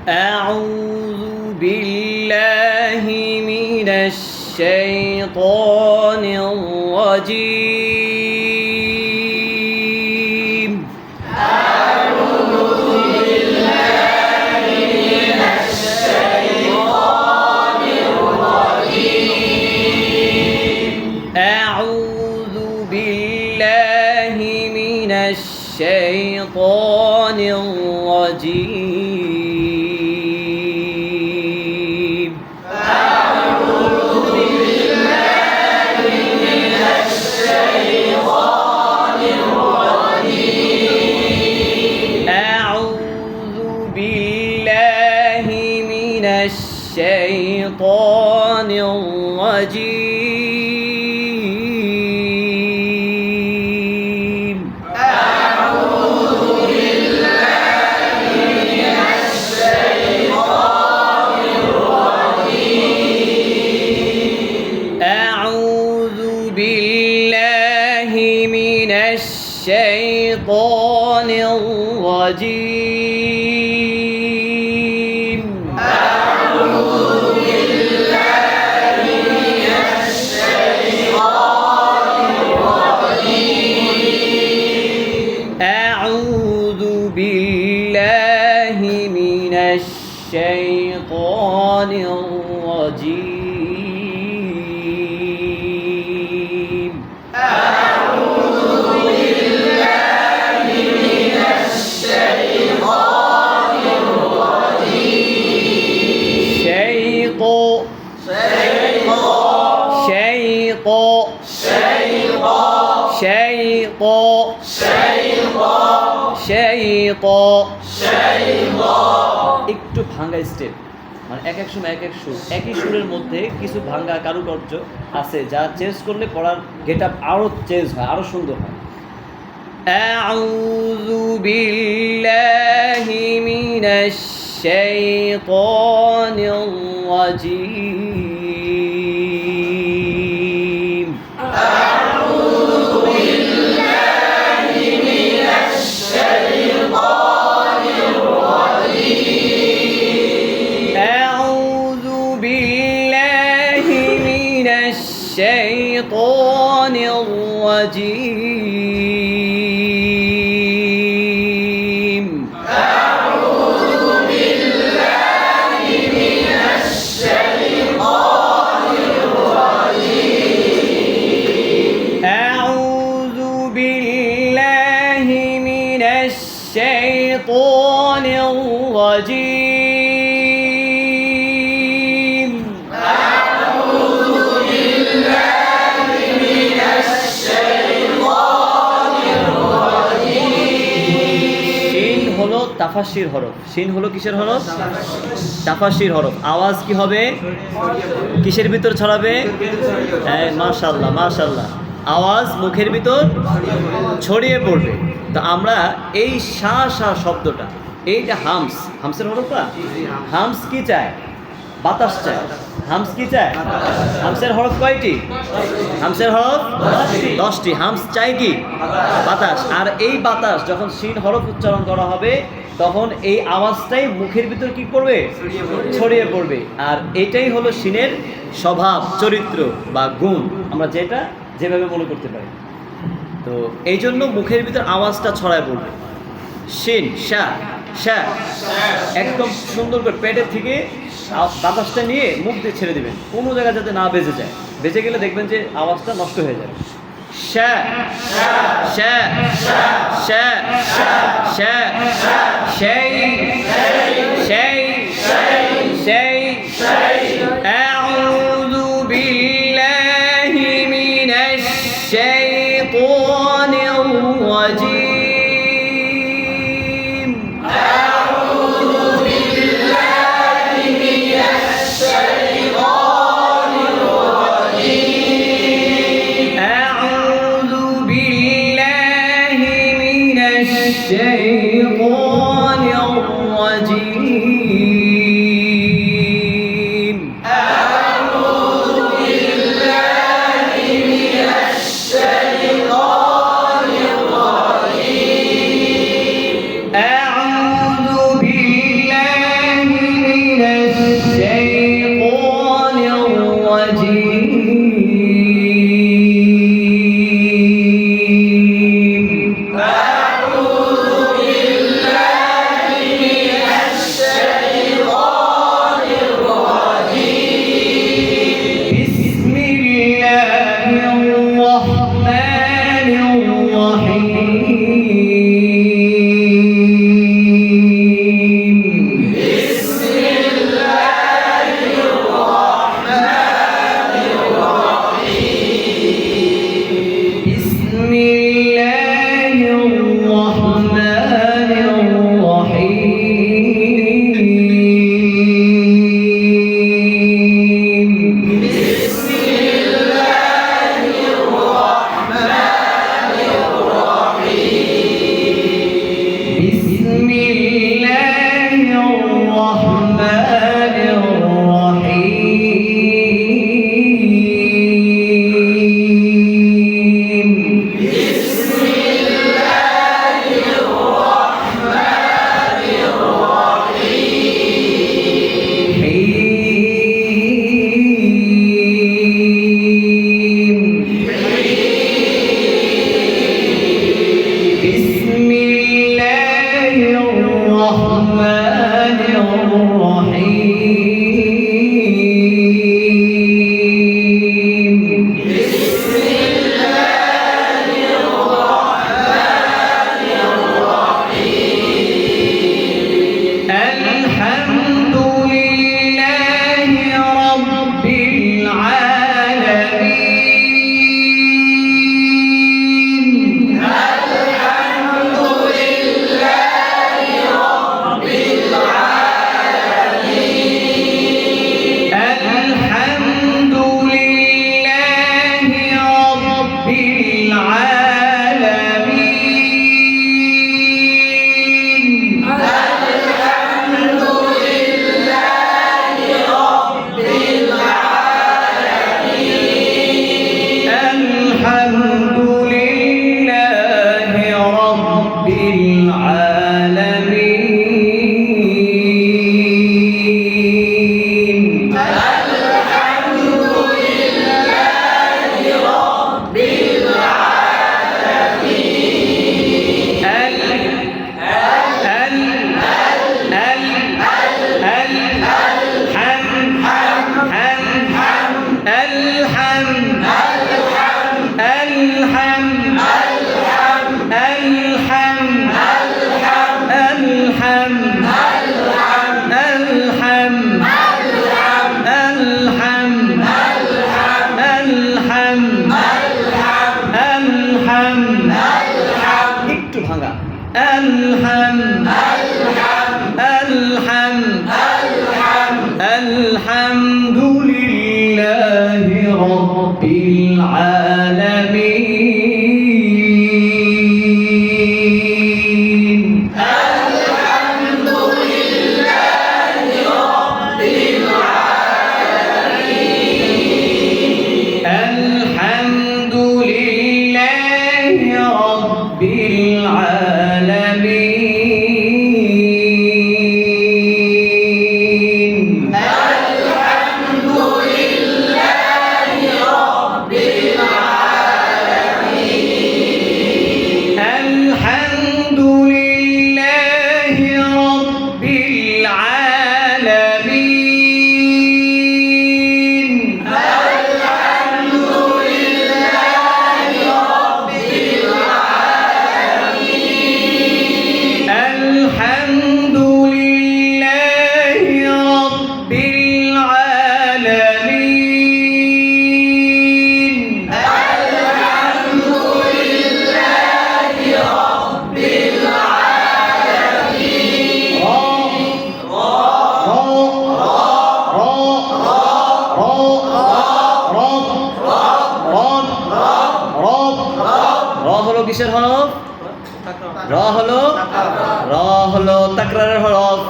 أعوذ بالله من الشيطان الرجيم. أعوذ بالله من الشيطان الرجيم. أعوذ بالله من الشيطان الرجيم. الشيطان الرجيم. أعوذ بالله من الشيطان الرجيم. أعوذ بالله من الشيطان الرجيم. أعوذ بالله من الشيطان الرجيم. أعوذ بالله من الشيطان الرجيم. একটু ভাঙ্গা স্টেপ, মানে এক এক সময় এক এক সুর, একই সুরের মধ্যে কিছু ভাঙ্গা কারুকার্য আছে যা চেঞ্জ করলে পড়ার গেট আপ আরও চেঞ্জ হয়, আরও সুন্দর হয়। আউযু বিল্লাহি মিনাশ শাইতানির রাজীম। أعوذ بالله من الشيطان الرجيم. أعوذ بالله من الشيطان الرجيم. أعوذ بالله من الشيطان الرجيم. أعوذ بالله من الشيطان الرجيم. أعوذ بالله من الشيطان الرجيم. শিন হলো তাফাসির হরফ। শিন হলো কিসের হরফ? তাফাসির হরফ। আওয়াজ কি হবে? কিসের ভিতর ছড়াবে? হ্যাঁ, মাশাআল্লাহ মাশাআল্লাহ। আওয়াজ মুখের ভিতর ছড়িয়ে পড়বে। তো আমরা এই শা শা শব্দটা, এইটা হামস, হামসের হরফটা। হামস কি চায়? বাতাস চায়। হামস কি চায়? হামসের হরফ কয়টি? হামসের হরফ 10টি। হামস চাই কি? বাতাস। আর এই বাতাস যখন শিন হরফ উচ্চারণ করা হবে তখন এই আওয়াজটাই মুখের ভিতর কি করবে? ছড়িয়ে পড়বে। আর এটাই হলো শিনের স্বভাব, চরিত্র বা গুণ, আমরা যেটা যেভাবে মনে করতে পারি। তো এই জন্য মুখের ভিতর আওয়াজটা ছড়ায় পড়বে। শিন শা শা, একদম সুন্দর করে পেটের থেকে বাতাসটা নিয়ে মুখ দিয়ে ছেড়ে দেবেন, কোনো জায়গায় যাতে না বেজে যায়। বেজে গেলে দেখবেন যে আওয়াজটা নষ্ট হয়ে যাবে। শা শা শা শা সেই সেই সেই। আউযু বিল্লাহি মিনাশ শাইতানির রাজীম। أعوذ بالله من الشيطان الرجيم. أعوذ بالله من الشيطان الرجيم. أعوذ بالله من الشيطان الرجيم. أعوذ بالله الحمد الحمد الحمد لله رب العالمين الحمد لله رب العالمين الحمد لله رب العالمين الحمد لله رب العالمين الحمد لله رب العالمين الحمد لله رب العالمين الحمد لله رب العالمين الحمد لله رب العالمين র হলো কিসের হরফ? র হলো তাকরারের হরফ।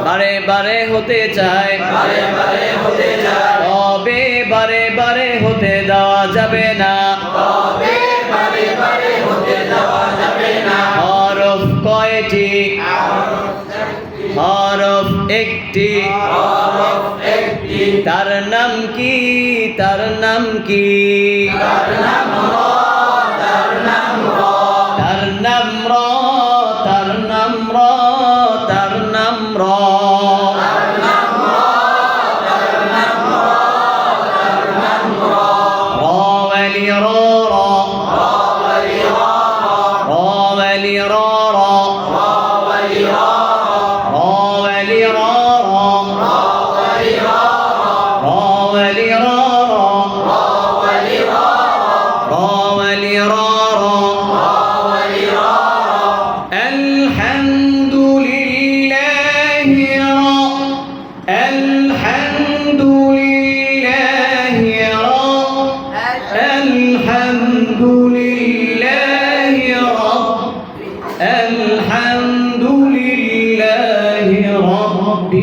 বারে বারে হতে চায়, তবে বারে বারে হতে দেওয়া যাবে না। হরফ কয়টি? হরফ একটি। তার নাম কি? তার নাম কি? তার নাম র। তার নাম র। তার নাম র। রাওয়ালি র র। রাওয়ালি র র। রাওয়ালি র র। রাওয়ালি র র। راولي رارا الحمد لله الحمد لله الحمد لله الحمد لله رب